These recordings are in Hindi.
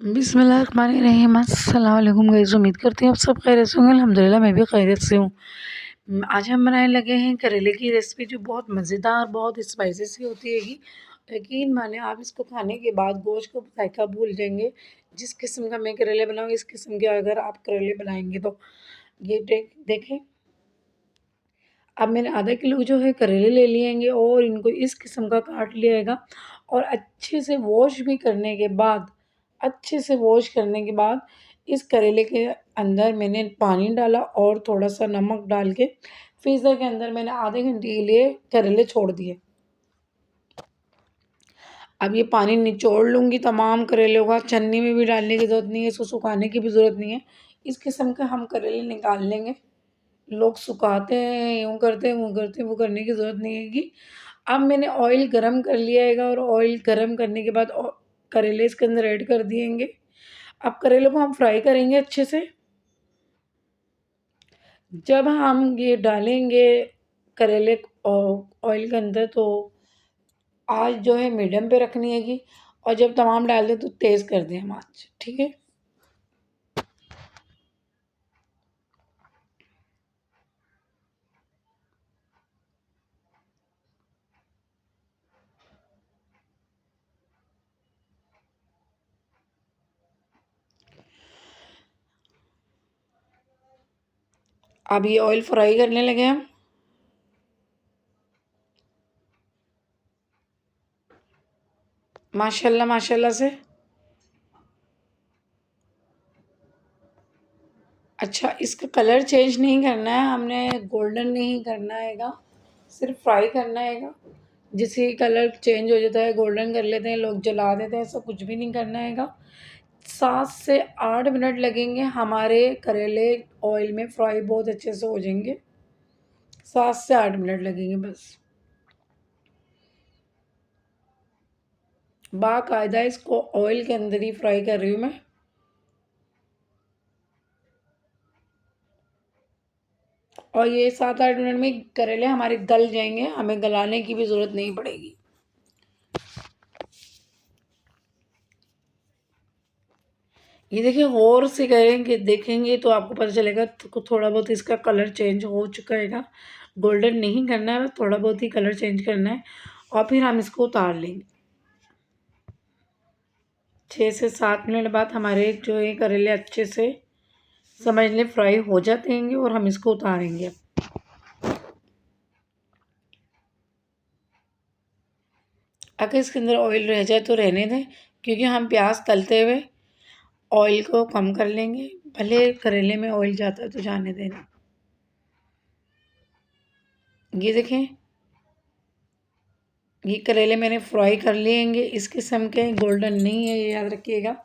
बिस्मिल्लाहिर्रहमानिर्रहीम। अस्सलाम वालेकुम गाइस, उम्मीद करती हूँ आप सब खैरियत से होंगे। अल्हम्दुलिल्लाह मैं भी खैरियत से हूँ। आज हम बनाने लगे हैं करेले की रेसिपी, जो बहुत मज़ेदार, बहुत स्पाइसी सी होती हैगी। यकीन माने आप इसको खाने के बाद गोश्त को जायका भूल जाएंगे। जिस किस्म का मैं करेले बनाऊँगी, इस किस्म के अगर आप करेले बनाएंगे तो ये देखें। अब मैंने आधा किलो जो है करेले ले लिएंगे और इनको इस किस्म का काट लिएगा। और अच्छे से वॉश करने के बाद इस करेले के अंदर मैंने पानी डाला और थोड़ा सा नमक डाल के फ्रीज़र के अंदर मैंने आधे घंटे के लिए करेले छोड़ दिए। अब ये पानी निचोड़ लूँगी तमाम करेलों का। छन्नी में भी डालने की ज़रूरत नहीं है, इसको सुखाने की भी ज़रूरत नहीं है। इस किस्म के हम करेले निकाल लेंगे। लोग सुखाते हैं, यूँ करते हैं, वो करते हैं, वो करने की ज़रूरत नहीं हैगी। अब मैंने ऑयल गरम कर लिया हैगा और ऑयल गरम करने के बाद करेले इसके अंदर ऐड कर दिएंगे। अब करेलों को हम फ्राई करेंगे अच्छे से। जब हम ये डालेंगे करेले ऑयल के अंदर, तो आँच जो है मीडियम पे रखनी हैगी। और जब तमाम डाल दें तो तेज़ कर दें हम आँच, ठीक है। अब ये ऑयल फ्राई करने लगे हम। माशाल्लाह माशाल्लाह से। अच्छा, इसका कलर चेंज नहीं करना है, हमने गोल्डन नहीं करना हैगा, सिर्फ फ्राई करना हैगा। जिससे कलर चेंज हो जाता है, गोल्डन कर लेते हैं लोग, जला देते हैं, ऐसा कुछ भी नहीं करना हैगा। 7 से 8 मिनट लगेंगे, हमारे करेले ऑयल में फ्राई बहुत अच्छे से हो जाएंगे। 7 से 8 मिनट लगेंगे बस। बाकायदा इसको ऑयल के अंदर ही फ्राई कर रही हूँ मैं। और ये 7-8 मिनट में करेले हमारे गल जाएंगे, हमें गलाने की भी ज़रूरत नहीं पड़ेगी। ये देखिए, गौर से करेंगे, देखेंगे तो आपको पता चलेगा तो थोड़ा बहुत इसका कलर चेंज हो चुका हैगा। गोल्डन नहीं करना है, बस थोड़ा बहुत ही कलर चेंज करना है। और फिर हम इसको उतार लेंगे। 6 से 7 मिनट बाद हमारे जो ये करेले अच्छे से समझ लें फ्राई हो जाते हैं और हम इसको उतारेंगे। अगर इसके अंदर ऑयल रह जाए तो रहने दें, क्योंकि हम प्याज तलते हुए ऑयल को कम कर लेंगे। भले करेले में ऑयल जाता है तो जाने देना। ये देखें, ये करेले मैंने फ्राई कर लिए। इस किस्म के, गोल्डन नहीं है, ये याद रखिएगा।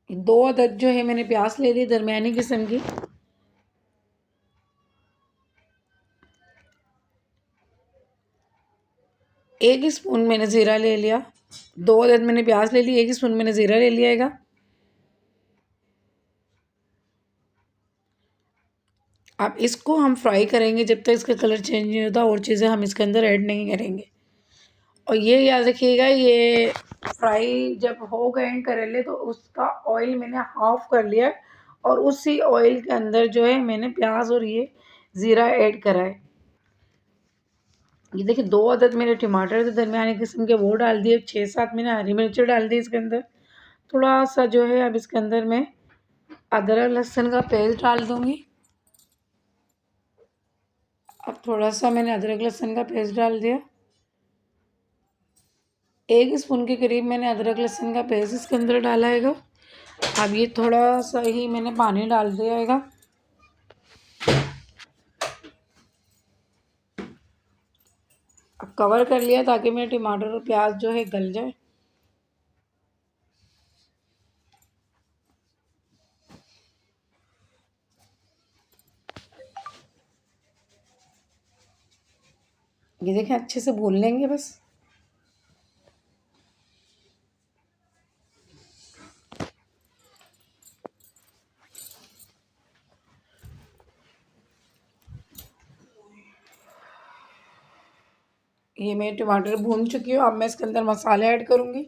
2 अदद जो है मैंने प्याज ले ली दरमियानी किस्म की। एक स्पून मैंने ज़ीरा ले लिया। 2 अदद मैंने प्याज ले ली, 1 स्पून मैंने ज़ीरा ले लिया हैगा। अब इसको हम फ्राई करेंगे जब तक इसका कलर चेंज नहीं होता, और चीज़ें हम इसके अंदर ऐड नहीं करेंगे। और ये याद रखिएगा, ये फ्राई जब हो गए करेले तो उसका ऑयल मैंने हाफ़ कर लिया, और उसी ऑयल के अंदर जो है मैंने प्याज और ये ज़ीरा ऐड करा है। ये देखिए, 2 अदद मेरे टमाटर थे दरमियाने किस्म के, वो डाल दिए। 6-7 मैंने हरी मिर्ची डाल दी इसके अंदर। थोड़ा सा जो है अब इसके अंदर मैं अदरक लहसुन का पेस्ट डाल दूँगी। अब थोड़ा सा मैंने अदरक लहसुन का पेस्ट डाल दिया। 1 स्पून के करीब मैंने अदरक लहसुन का पेस्ट इसके अंदर डाला हैगा। अब ये थोड़ा सा ही मैंने पानी डाल दिया हैगा। अब कवर कर लिया ताकि मेरे टमाटर और प्याज जो है गल जाए। ये देखें, अच्छे से भून लेंगे बस। ये मैं टमाटर भून चुकी हूँ। अब मैं इसके अंदर मसाले ऐड करूँगी।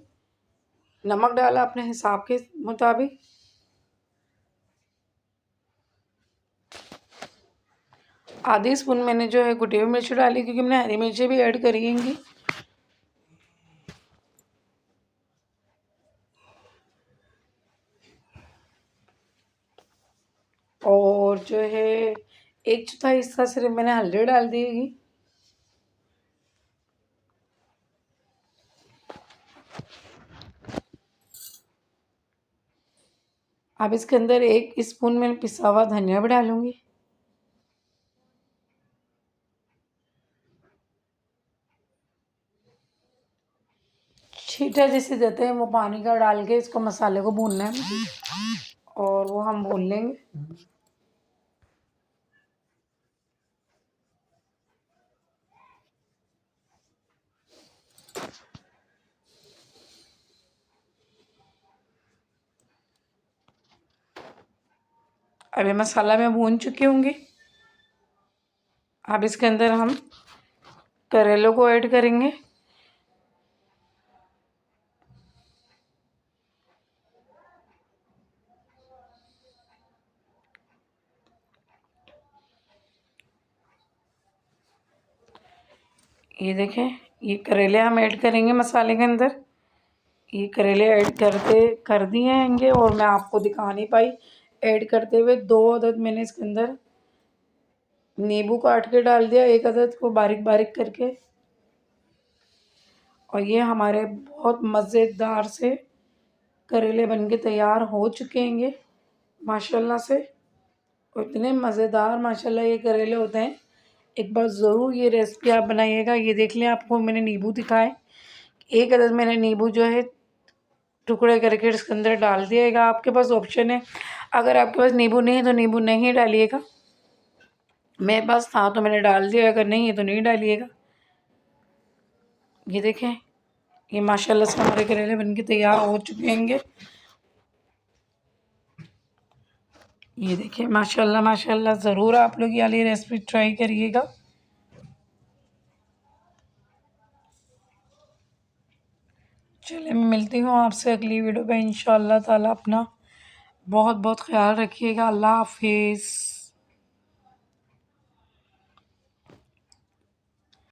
नमक डाला अपने हिसाब के मुताबिक। आधी स्पून मैंने जो है कुटी हुई मिर्च डाली, क्योंकि मैंने हरी मिर्ची भी ऐड करेंगी। और जो है 1/4 हिस्सा सिर्फ मैंने हल्दी डाल दी। अब इसके अंदर 1 स्पून मैंने पिसा हुआ धनिया भी डालूंगी। छींटा जिसे देते हैं वो पानी का डाल के इसको मसाले को भूनना है मुझे, और वो हम भून लेंगे। अभी मसाला मैं भून चुकी होंगी। अब इसके अंदर हम करेलों को ऐड करेंगे। ये देखें, ये करेले हम ऐड करेंगे मसाले के अंदर। ये करेले ऐड कर दिए हैंगे, और मैं आपको दिखा नहीं पाई ऐड करते हुए। 2 अदद मैंने इसके अंदर नींबू काट के डाल दिया, 1 अदद को बारीक बारीक करके। और ये हमारे बहुत मज़ेदार से करेले बनके तैयार हो चुके हैंगे माशाल्लाह से। और इतने मज़ेदार माशाल्लाह ये करेले होते हैं। एक बार ज़रूर ये रेसिपी आप बनाइएगा। ये देख लें, आपको मैंने नींबू दिखाए, 1 अदद मैंने नींबू जो है टुकड़े करके इसके अंदर डाल दिएगा। आपके पास ऑप्शन है, अगर आपके पास नींबू नहीं है तो नींबू नहीं डालिएगा। मेरे पास था तो मैंने डाल दिया, अगर नहीं है तो नहीं डालिएगा। ये देखें, ये माशाल्लाह से हमारे करेले बनके तैयार हो चुके हैंगे। ये देखिए माशाल्लाह माशाल्लाह, ज़रूर आप लोग ये वाली रेसिपी ट्राई करिएगा। चलिए, मैं मिलती हूँ आपसे अगली वीडियो पे इंशाअल्लाह ताला। अपना बहुत बहुत ख्याल रखिएगा। अल्लाह हाफिज़।